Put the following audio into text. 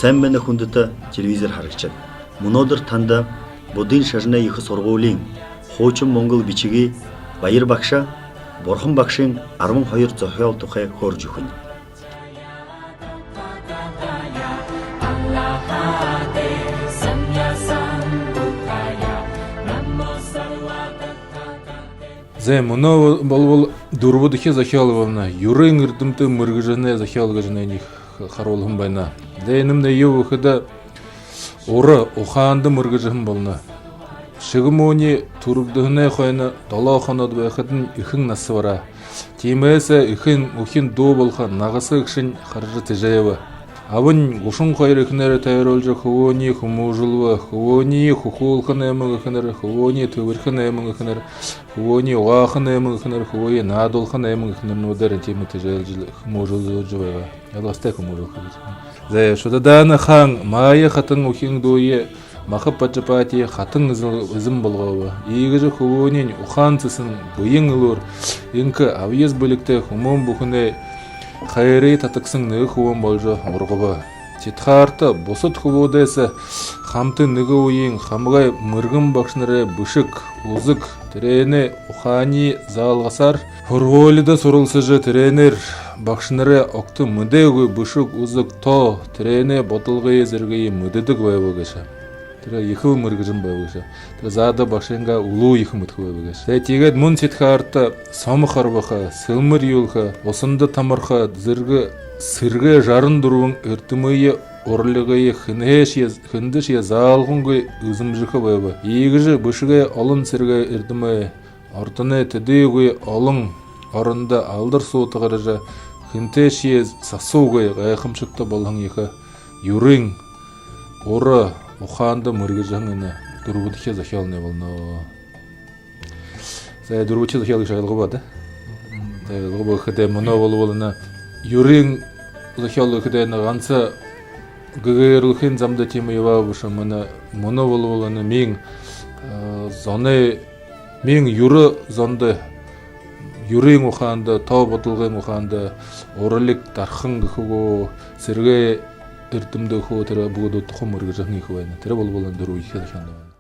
Сайн байна хүндэт телевизээр харагчид. Өнөөдөр танд Будын шашны их сургуулийн хуучин монгол бичгийн Баяр багш, Бурхан багшийн 12 зохиол тухай хөөрж өгнө. Мөнөө болвол дөрвөдөхи зохиолвна юрын эрдэмтэн мэргэжнэ зохиол гэж нэг харуулсан байна. Нэмнэ юу гэхэд уры ухаанд мэргэжхэн болно. Шигмөний төрөвдөхнээ хойно 7 хоноод байхад нь ихэн нас бараа. Тиймээс ихэн дүү болох нагасыг шин харж тэжээв. Авын гушин хоёр ихнэр тайруулж хөвөөний хүмүүжлв, хөвөөний хөхүүлхэн эмэг ихнэр, хөвөөний төвөрхэн эмэг ихнэр, хөвөөний угаахан эмэг ихнэр, хөвөөний наадуулхан эмэг ихнэрнүүдээр тийм тэжээлж хүмүүжүүлж байгаа. Ялгастай хүмүүжүүлэх. Шудадан хан мая хатан ухийн дүүе махап пачапати хатан изм болгоо. Ийгэж хөвөөний ухаан цэсэн буян өлөр инк авьяас бүлэгтэй хүмүүн бүхнээ хайрыг татагсан нэг хүн болж ургав. Читхаарт бусад хүмүүдээс хамт нэг үеийн хамгай мөргөн багш нарын бүшиг, үзэг, трэнэ ухааны заалгасаар хургуулд суралцж трэнер багш нарын огт мөдөөгүй бүшиг, үзэг, тоо, трэнэ бодолгын зэрэг мөдөдөг байв гэж. Тэр ихүү мөргөжн байв гэж. Тэр заада багшинга улуу их мэдх байв гэж. Тэгээд мөн читхаарт сомх харвах, сэлмэр юулх, усанд тамарх зэрэг сэргэ 64 эрдэмий урлагийн хэндэш заалгангүй үзэмжих байв. Ийгж бүшгээ олон сэргэ эрдэмий ордны төдийгүй олон оронд алдар суутгарж хэнтэш сасуугүй гайхамшигтай болон их юрын уры ухаанд мэргэжхэн дөрвөдөхи зохиолны болно. Дөрвөдөхи зохиолыг шалгав ба. Гэхэд мөнөө болвол юрын зохиол гэхэд ганц гэгэрлэхийн замд тийм яваа биш мөнөө болвол мин зоны мин юры зонд юрын ухаанд тоо бодлогын ухаанд урлаг дархан гэхгөө сэргэ эрдэмдөхөө тэр бүгд тухайн мөргөжхөн их байна. Тэр болвол дөрөв их хэлэх юм байна.